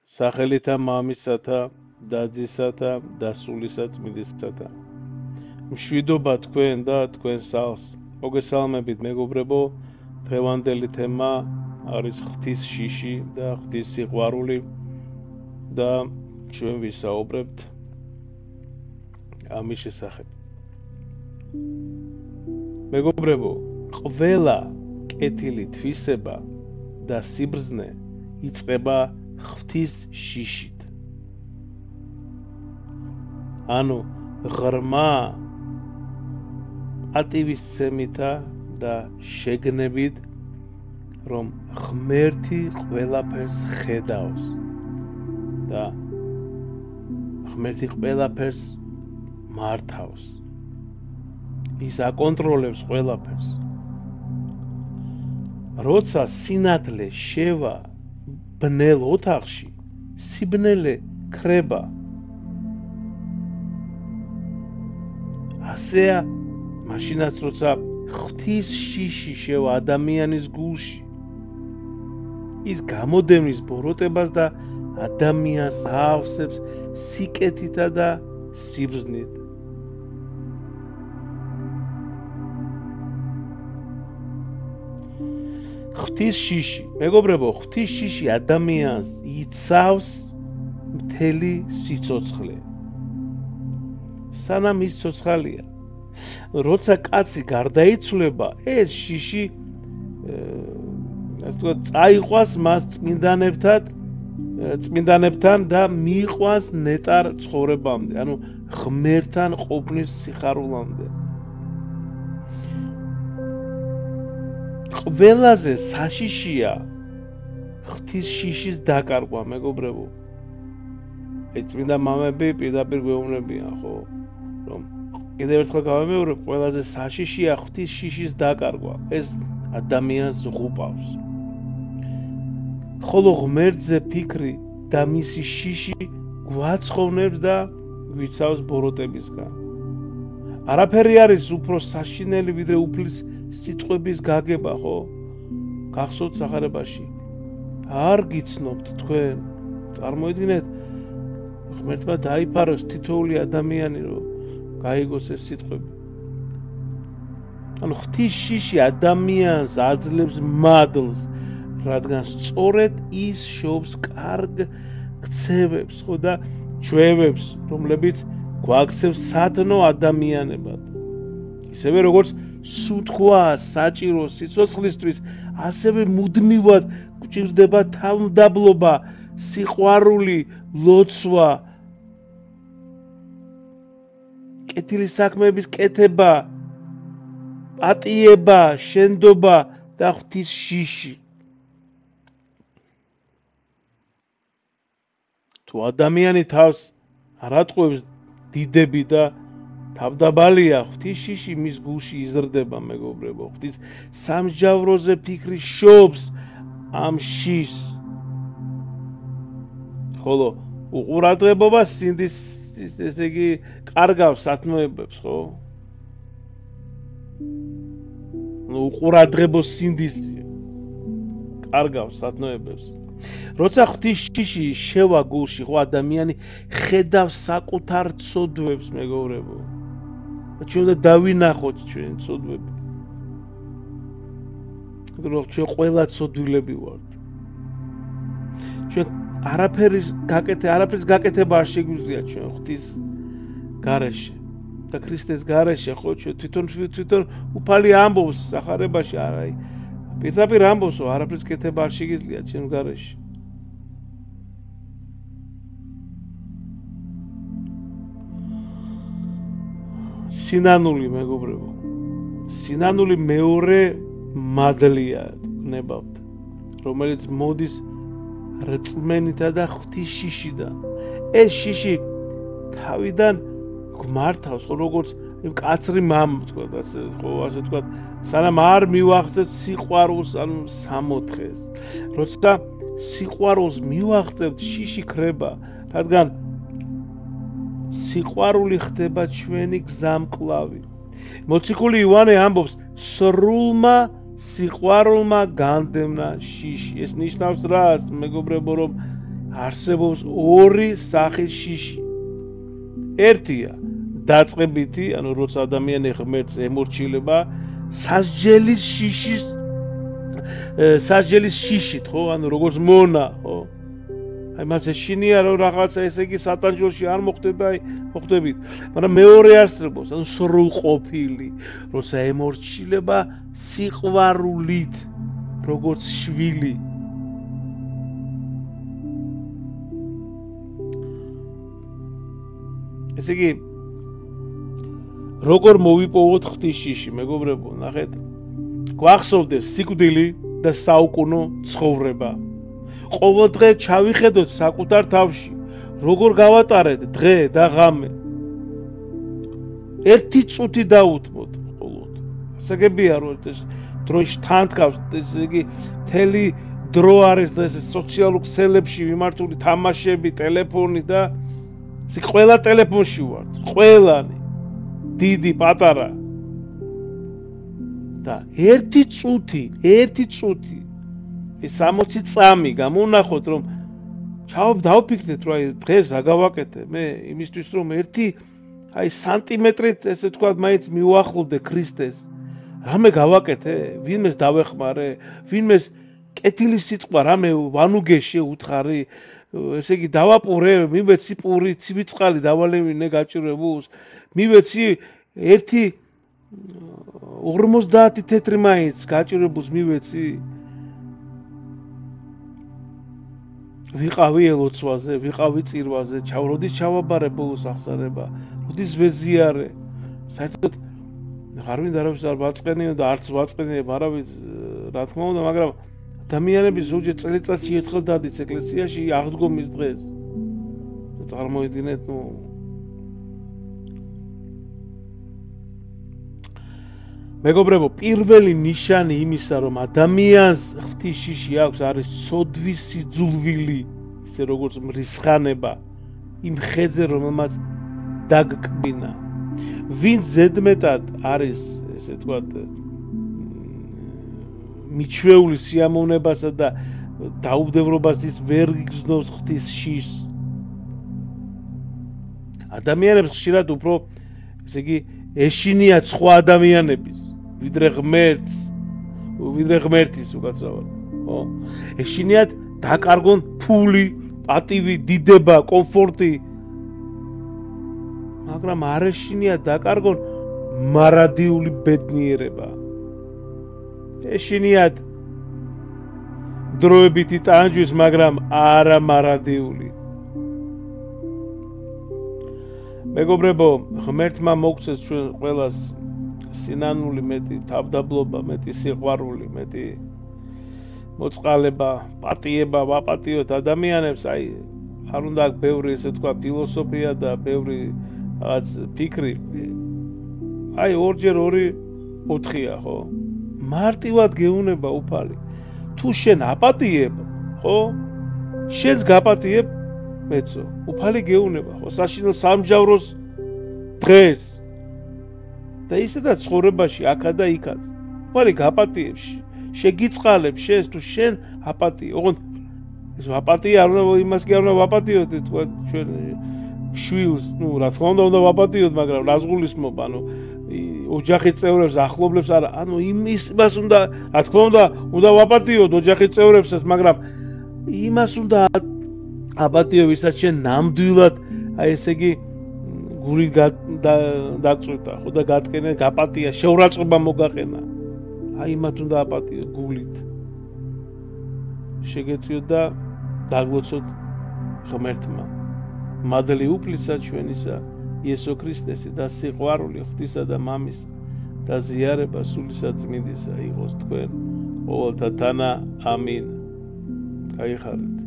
სახელითა მამისათა და ძისათა და სულისა წმინდისათა. მშვიდობა თქვენ და თქვენ სახლს. მოგესალმებით მეგობრებო, დღევანდელი თემა არის ღვთის შიში და ღვთის სიყვარული და ჩვენ ვისაუბრებთ ამის შესახებ. მეგობრებო, ყველა კეთილი თვისება და სიბრძნე იწყება ღვთის შიშით. ანუ ღრმა პატივისცემითა და შეგნებით, რომ ღმერთი ყველაფერს ხედავს და ღმერთი ყველაფერს მართავს. ის აკონტროლებს ყველაფერს. როცა სინათლე შევა ბნელ ოთახში, სიბნელე ქრება. ასეა მაშინაც როცა ღვთის შიში შევა ადამიანის გულში, ის გამოდევნის ბოროტებას და ადამიანს აავსებს სიკეთითა და სიბრძნით. ღვთის შიში, მეგობრებო, ღვთის შიში ადამიანს იცავს მთელი სიცოცხლე. სანამ ის ცოცხალია. როცა კაცი გარდაიცვლება, ეს შიში წაიყვას მას წმინდანებთან და მიიყვანს ნეტარ ცხოვრებამდე, ანუ ღმერთთან ყოფნის სიხარულამდე. ყველაზე საშიშია ღვთის შიშის დაკარგვა, მეგობრებო. წმინდა მამები პირდაპირ გვეუბნებიან, ხო, რომ კიდევ ერთხელ გავამეორებ, ყველაზე საშიშია ღვთის შიშის დაკარგვა. ეს ადამიანს ღუპავს. ხოლო ღმერთზე ფიქრი და მისი შიში გვაცხოვნებს და გვიცავს ბოროტებისგან. არაფერი არის უფრო საშინელი ვიდრე უფლის სიტყვების გაგება, ხო? გახსოვთ სახარებაში. არ გიცნობთ თქვენ, წარმოიდგინეთ, ღმერთმა დაიფაროს თითოეული ადამიანი, რომ გაიგოს ეს სიტყვები. ანუ ღვთის შიში ადამიანს აძლევს მადლს, რადგან სწორედ ის შობს კარგ ქცევებს, ხო და ჩვევებს, რომლებიც გვაქცევს სათნო ადამიანებად. ისევე როგორც სუთქვა საჭირო სიცოცხლისთვის, ასევე მუდმივად გვჭირდება თავმდაბლობა, სიყვარული, ლოცვა, კეთილი საქმეების კეთება, პატიება, შენდობა და ღვთის შიში. თუ ადამიანი თავს არ ატყუებს დიდები და თავდაბალია, ღვთის შიში მის გულში იზრდება, მეგობრებო. ღვთის სამსჯავროზე ფიქრი შობს ამ შიშს. ხოლო უყურადღებობა სინდის, ესე იგი, კარგავს სათნოებებს, ხო? უყურადღებო სინდისი კარგავს სათნოებებს. როცა ღვთის შიში შევა გულში, ხო, ადამიანი ხედავს საკუთარ ცოდვებს, მეგობრებო. ჩვენ უნდა დავინახოთ ჩვენი ცოდვები. რომ ჩვენ ყველა ცოდვილები ვართ. ჩვენ არაფერის გაკეთება არ შეგვიძლია ჩვენ ღვთის გარეშე და ქრისტეს გარეშე, ხო, ჩვენ თვითონ უფალი ამბობს სახარებაში, არა, პირდაპირ ამბობს, რომ არაფრის კეთება არ შეგიძლია ჩვენ გარეშე. სინანული, მეგობრებო, სინანული მეორე მადლია, გნებავთ, რომელიც მოდის რწმენითა და ღვთის შიშიდან. ეს შიში თავიდან გვმართავს, ხო, როგორც კაცრი მამა, თქვა, ასე თქვა, სანამ არ მივახცევთ სიყვარულს, ანუ სამოთხეს. როცა სიყვარულს მივახცევთ, შიში ქრება, რადგან სიყვარული ხდება ჩვენი გზამკლავი. მოციქული ივანე ამბობს, სრულმა სიყვარულმა განდევნა შიში. ეს ნიშნავს რას, მეგობრებო, რომ არსებობს ორი სახის შიში. ერთია დაწყებითი, ანუ როცა ადამიანი ღმერთს ემორჩილება სასჯელის შიშით, ხო? ანუ როგორც მონა, ხო? აი მას ეშინია რომ რაღაცა ესე იგი სატანჯოში არ მოხდება, მოხდებით. მაგრამ მეორე არსებობს, ანუ სრულყოფილი, როცა ემორჩილება სიყვარულით, როგორც შვილი. ესე იგი როგორ მოვიპოვოთ ღვთის შიში, მეგობრებო, ნახეთ. გვახსოვდეს სიკვდილი და საუკუნო ცხოვრება. ყოველ დღე ჩავიხედოთ საკუთარ თავში, როგორ გავატარეთ დღე და ღამე. ერთი წუთი დაუთმოთ მხოლოდ. ასაგებია რომ ეს დროში თანთქავს, ესე იგი მთელი დრო არის და ეს სოციალურ ქსელებში მიმართული თამაშები, ტელეფონი და ისე ყველა ტელეფონში ვართ, ყველანი. დიდი, პატარა. და ერთი წუთი, ეს 60 წამი გამონახოთ, რომ დავფიქრდეთ, რომ აი დღეს აგავაკეთე მე იმისთვის, რომ ერთი აი სანტიმეტრით, ესე თქვა, მაინც მივახლოვდე ქრისტეს. რამე გავაკეთე, ვინმეს დავეხმარე, ვინმეს კეთილი სიტყვა, რამე ვანუგეშე უთხარი, ესე იგი დავაპურე, მივეცი პური, ცივი წყალი დავალევინე გაჭირებულს, მივეცი ერთი 50 თეთრი მაინც გაჭირებულს მივეცი. ვიყავი ელოცვაზე, ვიყავი წირვაზე, როდის ჩავაბარე ბოლოს ახსარება, როდის ვეზიარე. საერთოდ აღარ მინდა არავის არ ვაწყენიო და არც ვაწყენიებ არავის, რა თქმა უნდა, მაგრამ ადამიანები ზოგჯერ წელიწადში ერთხელ დადის ეკლესიაში აღდგომის დღეს. წარმოიდგინეთ, მეგობრებო, პირველი ნიშანი იმისა, რომ ადამიანს ღვთის შიში აქვს, არის სოდვის სიძულვილი, ისე როგორც მრისხანება, იმ ხეზე, რომელმაც დაგკბინა. ვინც ზედმეტად არის, ესე ვთქვათ, მიჩვეული სიამოვნებასა და დაუბდევრობას ის ვერ იგრძნობს ღვთის შიშს. ადამიანებს ხშირად უფრო, ესე იგი, ეშინიათ სხვა ადამიანების, ვიდრე ღმერთის უკაცრავად, ხო? ეშინიათ დაკარგონ ფული, პატივი, დიდება, კომფორტი. მაგრამ არ ეშინიათ დაკარგონ მარადიული ბედნიერება. ეშინიათ დროებითი ტანჯვის, მაგრამ არა მარადიული. მეგობრებო, ღმერთმა მოგცეს ჩვენ ყველას სინანული, მეტი თავდაბლობა, მეტი სიყვარული, მეტი მოწყალება, პატიება, ვაპატიოთ ადამიანებს, აი, არ უნდა აქვს ბევრი, ესე თქვა, ფილოსოფია და ბევრი რაღაც ფიქრი. აი, 2x2 4-ია, ხო? მარტივად გეუნება უფალი. თუ შენ აპატიებ, ხო? შენს გაპატიებ მეცო, უფალი გეუნება, ხო? საშინელ სამჟავროს დღეს და ისედაც ცხოვრებაში აქა და იქაც. უფალი გაპატიებს, შეგიწყალებს შენს თუ შენ აპატიე. ოღონდ ეს აპატია არ უნდა იმას კი არ უნდა ვაპატიოთ, თქვა ჩვენ შვილს, რა თქმა უნდა ვაპატიოთ, მაგრამ რაზღულისმობა, ოჯახის წევრებს, ახლობლებს არა, იმას უნდა, რა თქმა უნდა ვაპატიოთ ოჯახის წევრებსაც, მაგრამ იმას უნდა აპატიო, ვისაც შენ ნამდვილად, აი ესე იგი გული დაწვეთა, ხო და გატკენე, გაპატია, შეურაცხყოფა მოგაყენა. აი იმათ უნდა აპატიო გულით. შეგეწიოთ და დაგლოცოთ ღმერთმა. მადლი უფლისა ჩვენისა იესო ქრისტესი და სიყვარული ღვთისა და მამის და ზიარება სულისა წმინდისა იყოს თქვენ ყოველთა თანა. ამინ. გაიხარეთ.